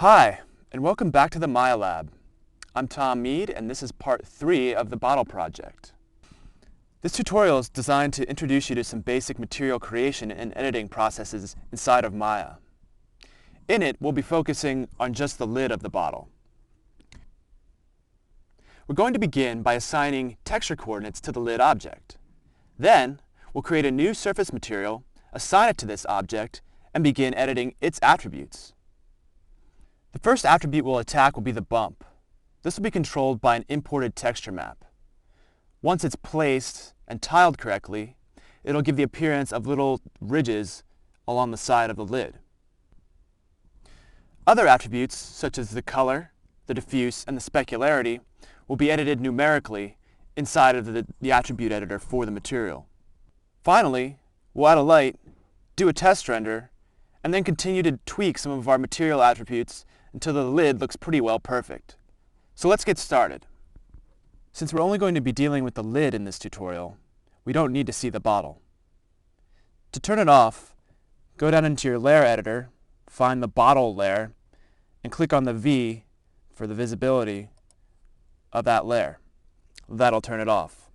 Hi, and welcome back to the Maya Lab. I'm Tom Mead, and this is part 3 of the bottle project. This tutorial is designed to introduce you to some basic material creation and editing processes inside of Maya. In it, we'll be focusing on just the lid of the bottle. We're going to begin by assigning texture coordinates to the lid object. Then, we'll create a new surface material, assign it to this object, and begin editing its attributes. The first attribute we'll attack will be the bump. This will be controlled by an imported texture map. Once it's placed and tiled correctly, it'll give the appearance of little ridges along the side of the lid. Other attributes, such as the color, the diffuse, and the specularity, will be edited numerically inside of the attribute editor for the material. Finally, we'll add a light, do a test render, and then continue to tweak some of our material attributes until the lid looks pretty well perfect. So let's get started. Since we're only going to be dealing with the lid in this tutorial, we don't need to see the bottle. To turn it off, go down into your layer editor, find the bottle layer, and click on the V for the visibility of that layer. That'll turn it off.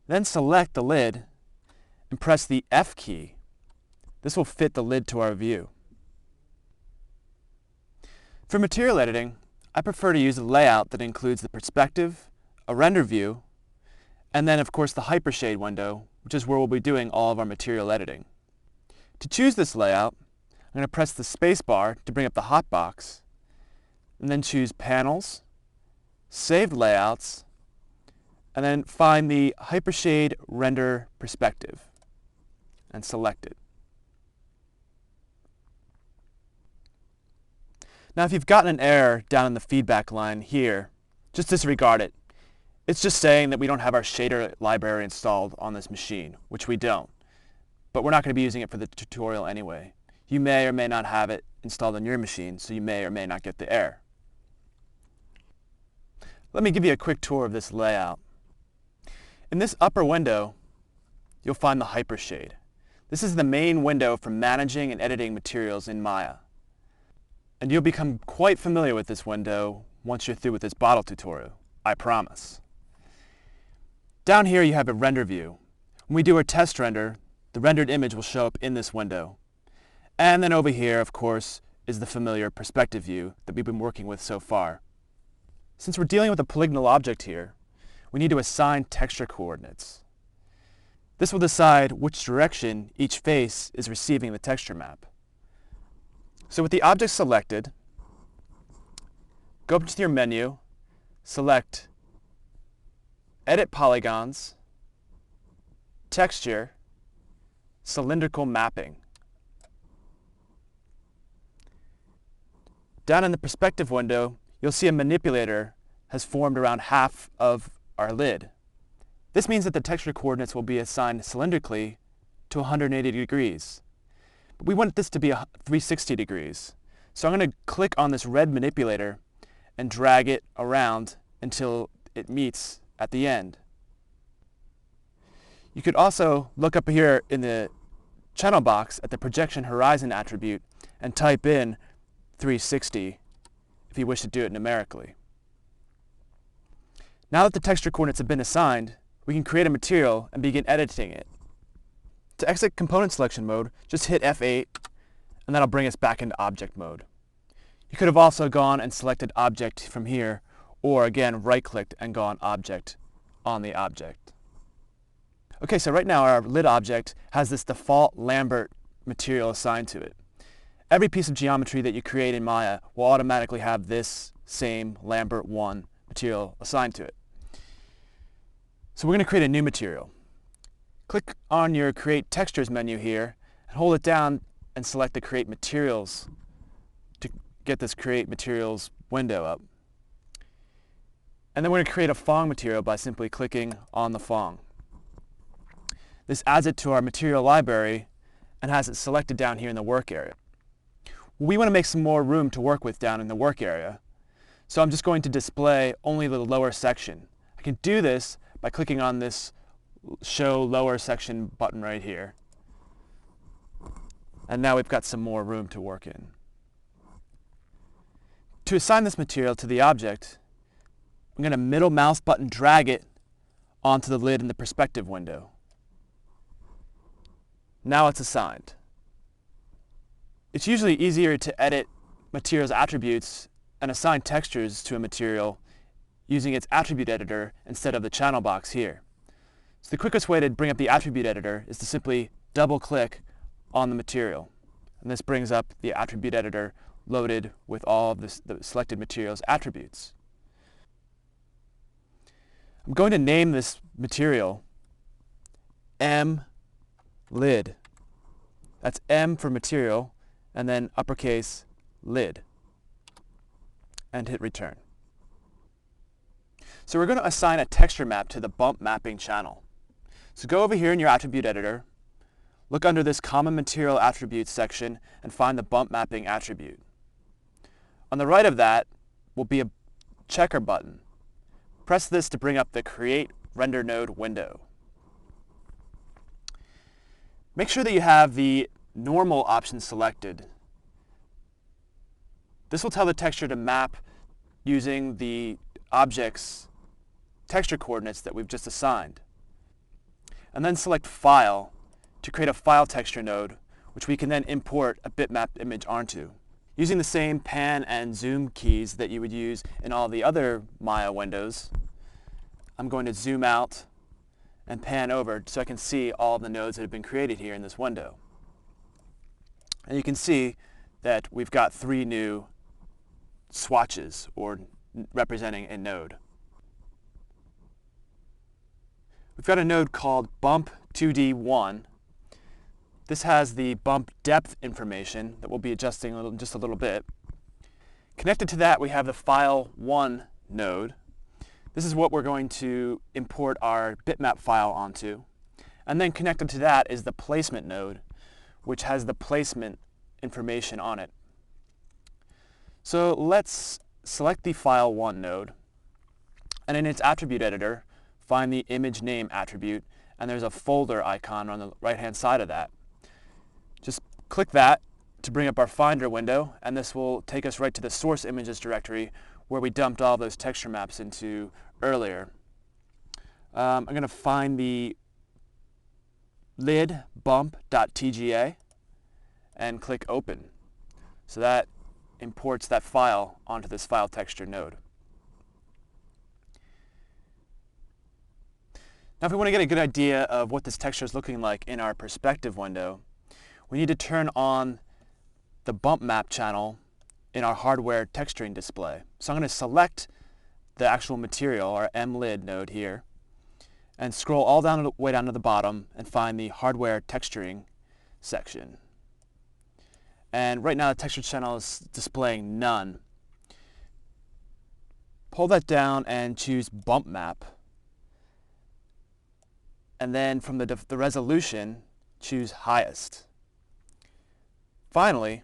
Then select the lid and press the F key. This will fit the lid to our view. For material editing, I prefer to use a layout that includes the perspective, a render view, and then of course the hypershade window, which is where we'll be doing all of our material editing. To choose this layout, I'm going to press the space bar to bring up the hotbox, and then choose Panels, Saved Layouts, and then find the hypershade render perspective and select it. Now if you've gotten an error down in the feedback line here, just disregard it. It's just saying that we don't have our shader library installed on this machine, which we don't. But we're not going to be using it for the tutorial anyway. You may or may not have it installed on your machine, so you may or may not get the error. Let me give you a quick tour of this layout. In this upper window, you'll find the hypershade. This is the main window for managing and editing materials in Maya. And you'll become quite familiar with this window once you're through with this bottle tutorial, I promise. Down here you have a render view. When we do our test render, the rendered image will show up in this window. And then over here, of course, is the familiar perspective view that we've been working with so far. Since we're dealing with a polygonal object here, we need to assign texture coordinates. This will decide which direction each face is receiving the texture map. So with the object selected, go up to your menu, select Edit Polygons, Texture, Cylindrical Mapping. Down in the perspective window, you'll see a manipulator has formed around half of our lid. This means that the texture coordinates will be assigned cylindrically to 180 degrees. But we want this to be 360 degrees. So I'm going to click on this red manipulator and drag it around until it meets at the end. You could also look up here in the channel box at the projection horizon attribute and type in 360 if you wish to do it numerically. Now that the texture coordinates have been assigned, we can create a material and begin editing it. To exit component selection mode, just hit F8, and that'll bring us back into object mode. You could have also gone and selected object from here, or again right-clicked and gone object on the object. Okay, so right now our lid object has this default Lambert material assigned to it. Every piece of geometry that you create in Maya will automatically have this same Lambert 1 material assigned to it. So we're going to create a new material. Click on your Create Textures menu here and hold it down and select the Create Materials to get this Create Materials window up. And then we're going to create a Fong material by simply clicking on the Fong. This adds it to our material library and has it selected down here in the work area. We want to make some more room to work with down in the work area, so I'm just going to display only the lower section. I can do this by clicking on this Show Lower Section button right here. And now we've got some more room to work in. To assign this material to the object, I'm going to middle mouse button drag it onto the lid in the perspective window. Now it's assigned. It's usually easier to edit materials attributes and assign textures to a material using its attribute editor instead of the channel box here. So the quickest way to bring up the attribute editor is to simply double-click on the material. And this brings up the attribute editor loaded with all of the selected material's attributes. I'm going to name this material M lid. That's M for material, and then uppercase lid. And hit return. So we're going to assign a texture map to the bump mapping channel. So go over here in your attribute editor, look under this common material attributes section, and find the bump mapping attribute. On the right of that will be a checker button. Press this to bring up the Create Render Node window. Make sure that you have the normal option selected. This will tell the texture to map using the object's texture coordinates that we've just assigned. And then select File to create a file texture node, which we can then import a bitmap image onto. Using the same pan and zoom keys that you would use in all the other Maya windows, I'm going to zoom out and pan over so I can see all of the nodes that have been created here in this window. And you can see that we've got 3 new swatches, or representing a node. We've got a node called Bump 2D1. This has the bump depth information that we'll be adjusting in just a little bit. Connected to that, we have the File 1 node. This is what we're going to import our bitmap file onto. And then connected to that is the Placement node, which has the placement information on it. So let's select the File 1 node, and in its attribute editor, find the image name attribute, and there's a folder icon on the right-hand side of that. Just click that to bring up our Finder window, and this will take us right to the source images directory where we dumped all those texture maps into earlier. I'm going to find the lid bump.tga and click Open. So that imports that file onto this file texture node. Now if we want to get a good idea of what this texture is looking like in our perspective window, we need to turn on the bump map channel in our hardware texturing display. So I'm going to select the actual material, our M lid node here, and scroll all the way down to the bottom and find the hardware texturing section. And right now the texture channel is displaying none. Pull that down and choose bump map. And then from the resolution, choose highest. Finally,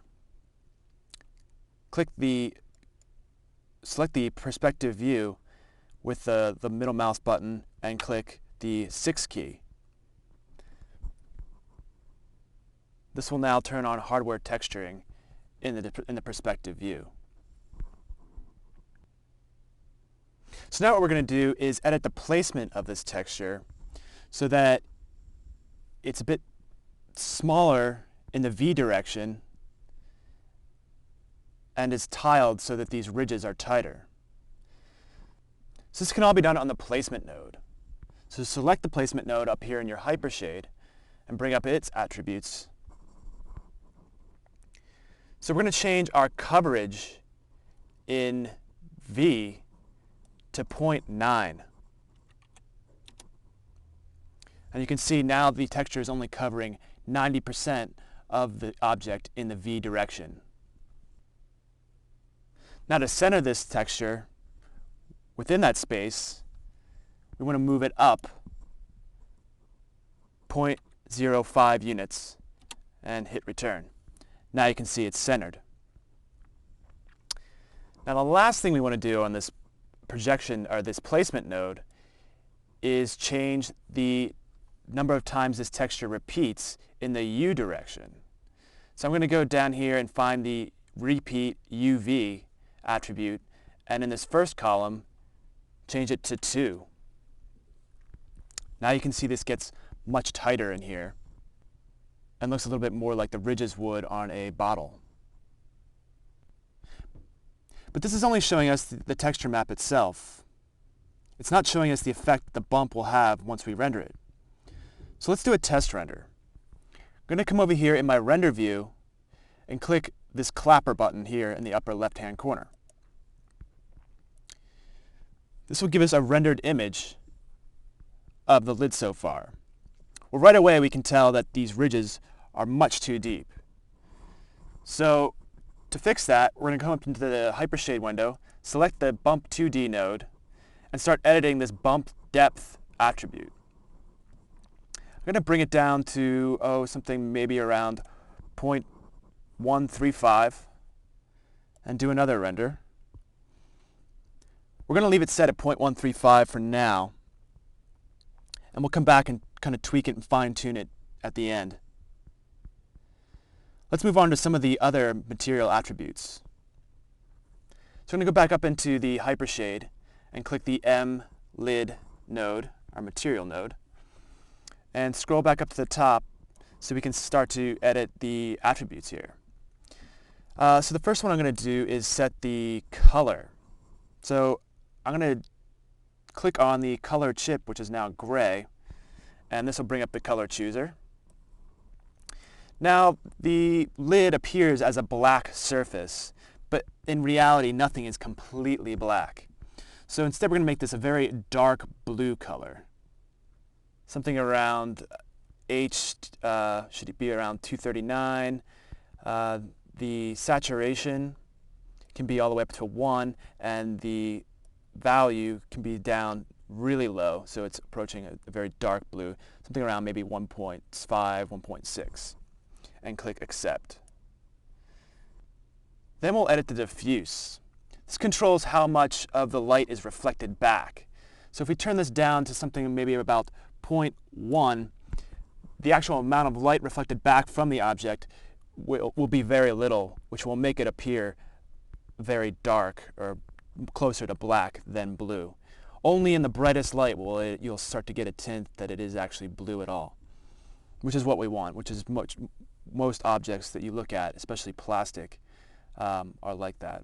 select the perspective view with the middle mouse button and click the 6 key. This will now turn on hardware texturing in the perspective view. So now what we're going to do is edit the placement of this texture so that it's a bit smaller in the V direction and is tiled so that these ridges are tighter. So this can all be done on the placement node. So select the placement node up here in your hypershade and bring up its attributes. So we're going to change our coverage in V to 0.9. And you can see now the texture is only covering 90% of the object in the V direction. Now to center this texture within that space, we want to move it up 0.05 units and hit return. Now you can see it's centered. Now the last thing we want to do on this projection or this placement node is change the number of times this texture repeats in the U direction. So I'm going to go down here and find the repeat UV attribute, and in this first column, change it to 2. Now you can see this gets much tighter in here and looks a little bit more like the ridges would on a bottle. But this is only showing us the texture map itself. It's not showing us the effect the bump will have once we render it. So let's do a test render. I'm going to come over here in my render view and click this clapper button here in the upper left-hand corner. This will give us a rendered image of the lid so far. Well, right away we can tell that these ridges are much too deep. So to fix that, we're going to come up into the Hypershade window, select the Bump 2D node, and start editing this bump depth attribute. I'm going to bring it down to, something maybe around 0.135 and do another render. We're going to leave it set at 0.135 for now, and we'll come back and kind of tweak it and fine-tune it at the end. Let's move on to some of the other material attributes. So I'm going to go back up into the Hypershade and click the M lid node, our material node, and scroll back up to the top so we can start to edit the attributes here. So the first one I'm going to do is set the color. So I'm going to click on the color chip, which is now gray, and this will bring up the color chooser. Now the lid appears as a black surface, but in reality nothing is completely black. So instead we're going to make this a very dark blue color. Something around should it be around 239. The saturation can be all the way up to 1, and the value can be down really low, so it's approaching a very dark blue, something around maybe 1.5, 1.6, and click Accept. Then we'll edit the diffuse. This controls how much of the light is reflected back. So if we turn this down to something maybe about 0.1, the actual amount of light reflected back from the object will be very little, which will make it appear very dark or closer to black than blue. Only in the brightest light will you'll start to get a tint that it is actually blue at all, which is what we want, which is most objects that you look at, especially plastic, are like that.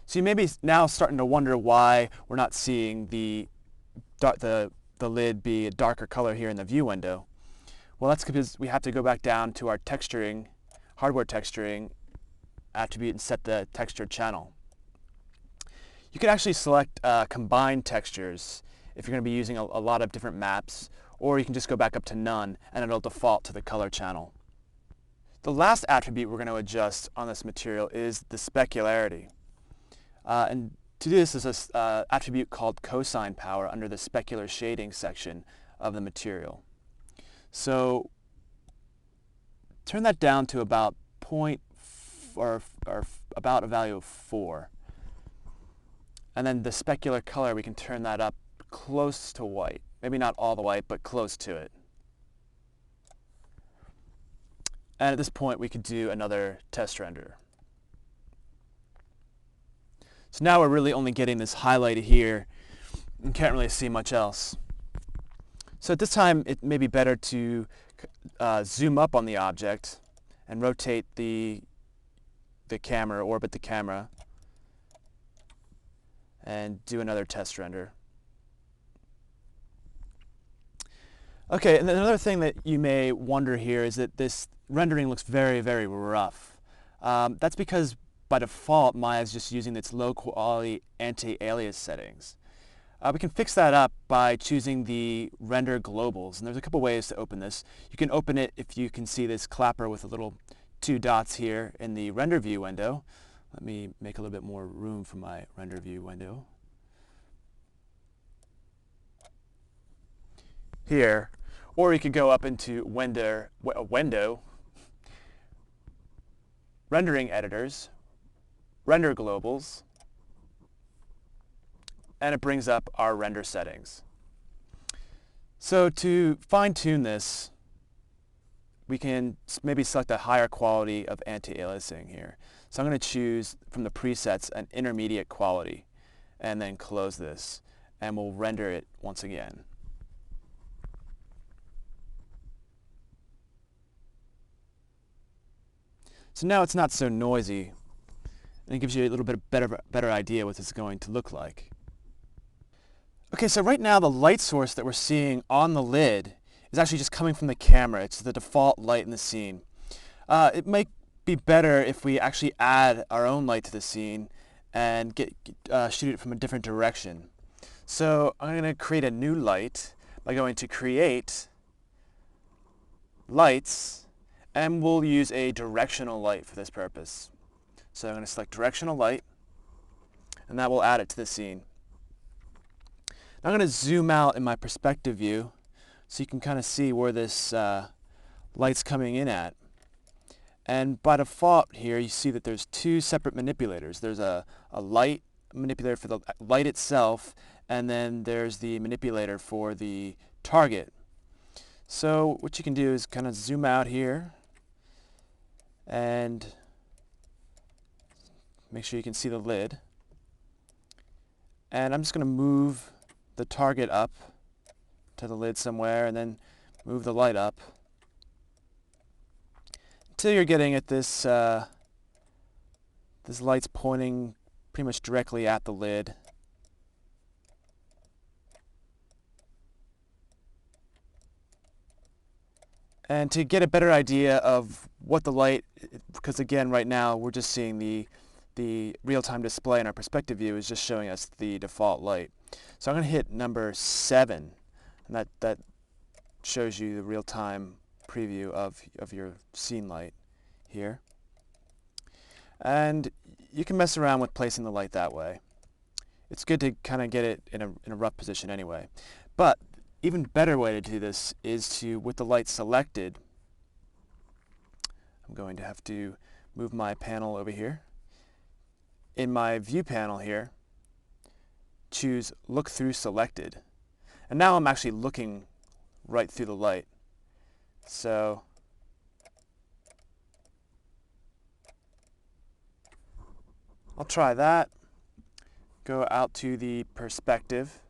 So you may be now starting to wonder why we're not seeing the lid be a darker color here in the view window. Well, that's because we have to go back down to our texturing, hardware texturing attribute and set the texture channel. You can actually select combine textures if you're going to be using a lot of different maps, or you can just go back up to none and it'll default to the color channel. The last attribute we're going to adjust on this material is the specularity. And to do this is an attribute called cosine power under the specular shading section of the material. So turn that down to about about a value of 4. And then the specular color, we can turn that up close to white. Maybe not all the white, but close to it. And at this point, we could do another test render. So now we're really only getting this highlighted here and can't really see much else. So at this time, it may be better to zoom up on the object and rotate the camera, orbit the camera, and do another test render. Okay, and another thing that you may wonder here is that this rendering looks very, very rough. That's because by default, Maya is just using its low quality anti-alias settings. We can fix that up by choosing the render globals, and there's a couple ways to open this. You can open it if you can see this clapper with a little 2 dots here in the render view window. Let me make a little bit more room for my render view window. Here, or you could go up into window, rendering editors, render globals, and it brings up our render settings. So to fine-tune this, we can maybe select a higher quality of anti-aliasing here. So I'm going to choose from the presets an intermediate quality and then close this, and we'll render it once again. So now it's not so noisy, and it gives you a little bit better idea what this is going to look like. Okay, so right now the light source that we're seeing on the lid is actually just coming from the camera. It's the default light in the scene. It might be better if we actually add our own light to the scene and shoot it from a different direction. So I'm going to create a new light by going to Create, Lights, and we'll use a directional light for this purpose. So I'm going to select directional light, and that will add it to the scene. Now I'm going to zoom out in my perspective view so you can kind of see where this light's coming in at. And by default here, you see that there's two separate manipulators. There's a light manipulator for the light itself, and then there's the manipulator for the target. So what you can do is kind of zoom out here and make sure you can see the lid. And I'm just going to move the target up to the lid somewhere and then move the light up until you're getting at this this light's pointing pretty much directly at the lid. And to get a better idea of what the light, because again right now we're just seeing the real-time display in our perspective view is just showing us the default light. So I'm going to hit number 7, and that shows you the real-time preview of your scene light here. And you can mess around with placing the light that way. It's good to kind of get it in a rough position anyway. But even better way to do this is to, with the light selected, I'm going to have to move my panel over here. In my view panel here, choose Look Through Selected. And now I'm actually looking right through the light. So I'll try that. Go out to the perspective,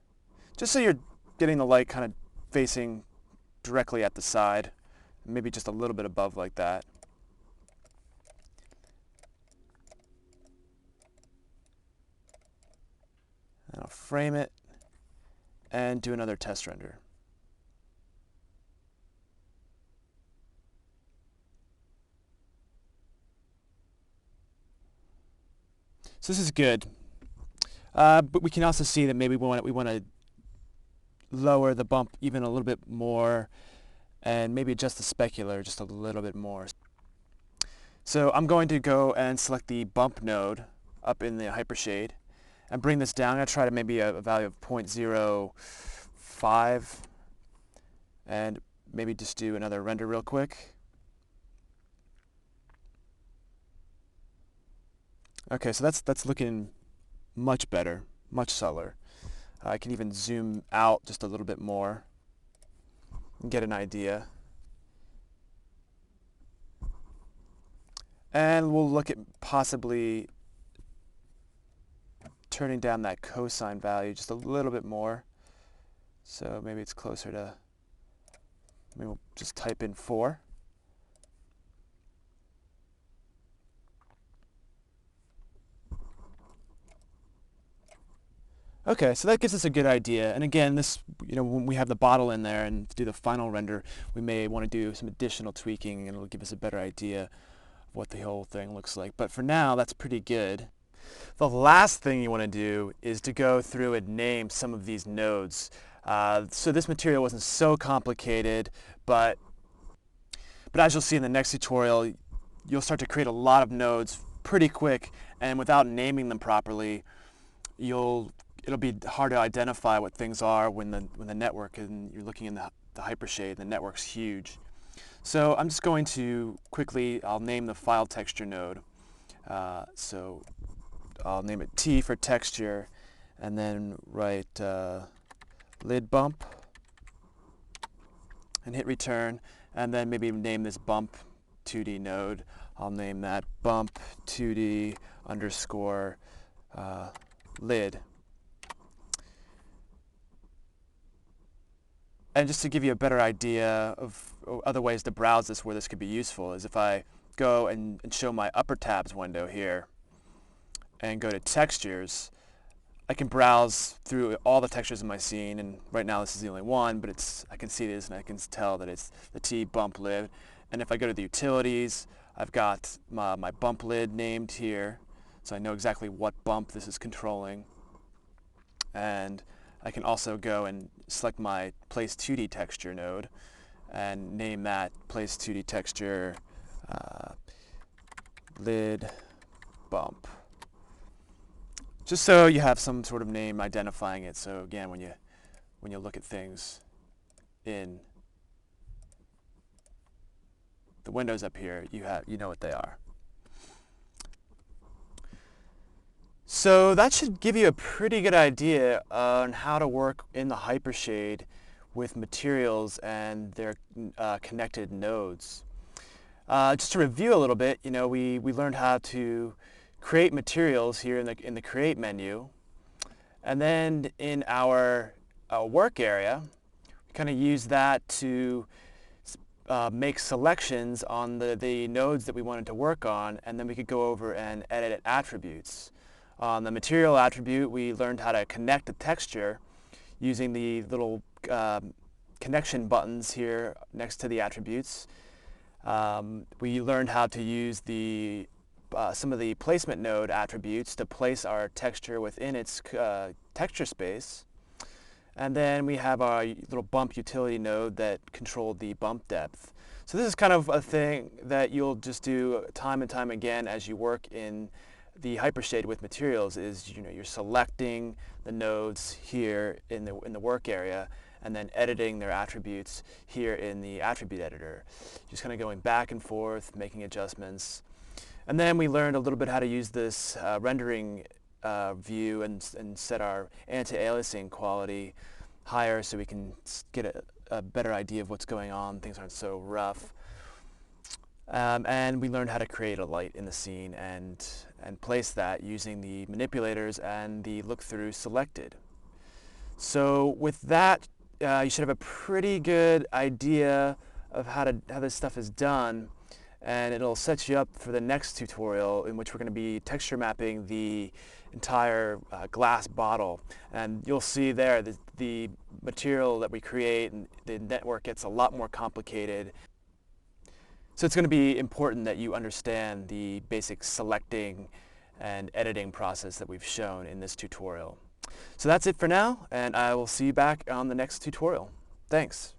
just so you're getting the light kind of facing directly at the side, maybe just a little bit above like that. And I'll frame it and do another test render. So this is good, but we can also see that maybe we want to lower the bump even a little bit more and maybe adjust the specular just a little bit more. So I'm going to go and select the bump node up in the hypershade and bring this down. I'm going to try to maybe a value of 0.05 and maybe just do another render real quick. Okay, so that's looking much better, much subtler. I can even zoom out just a little bit more and get an idea. And we'll look at possibly turning down that cosine value just a little bit more. So maybe it's closer to, maybe we'll just type in 4. Okay, so that gives us a good idea. And again, this, when we have the bottle in there and do the final render, we may want to do some additional tweaking, and it'll give us a better idea of what the whole thing looks like. But for now, that's pretty good. The last thing you want to do is to go through and name some of these nodes. So this material wasn't so complicated, but as you'll see in the next tutorial, you'll start to create a lot of nodes pretty quick, and without naming them properly, it'll be hard to identify what things are when the network, and you're looking in the hypershade, the network's huge. So I'm just going to quickly, I'll name the file texture node. So I'll name it T for texture, and then write lid bump, and hit return. and then maybe name this bump 2D node. I'll name that bump 2D underscore lid. And just to give you a better idea of other ways to browse this where this could be useful is if I go and show my upper tabs window here and go to textures, I can browse through all the textures in my scene, and right now this is the only one, but I can see this and I can tell that it's the T bump lid. And if I go to the utilities, I've got my bump lid named here, so I know exactly what bump this is controlling. And I can also go and select my place 2D texture node and name that place 2D texture lid bump. Just so you have some sort of name identifying it. So again, when you look at things in the windows up here, you know what they are. So that should give you a pretty good idea on how to work in the Hypershade with materials and their connected nodes. Just to review a little bit, we learned how to create materials here in the Create menu, and then in our work area, we kind of use that to make selections on the nodes that we wanted to work on, and then we could go over and edit attributes. On the material attribute, we learned how to connect the texture using the little connection buttons here next to the attributes. We learned how to use some of the placement node attributes to place our texture within its texture space. And then we have our little bump utility node that controlled the bump depth. So this is kind of a thing that you'll just do time and time again as you work in the Hypershade with materials. Is you're selecting the nodes here in the work area and then editing their attributes here in the attribute editor. Just kind of going back and forth, making adjustments. And then we learned a little bit how to use this rendering view and set our anti-aliasing quality higher so we can get a better idea of what's going on. Things aren't so rough. And we learned how to create a light in the scene and place that using the manipulators and the look-through selected. So with that, you should have a pretty good idea of how this stuff is done, and it'll set you up for the next tutorial in which we're going to be texture mapping the entire glass bottle. And you'll see there that the material that we create and the network gets a lot more complicated. So it's going to be important that you understand the basic selecting and editing process that we've shown in this tutorial. So that's it for now, and I will see you back on the next tutorial. Thanks.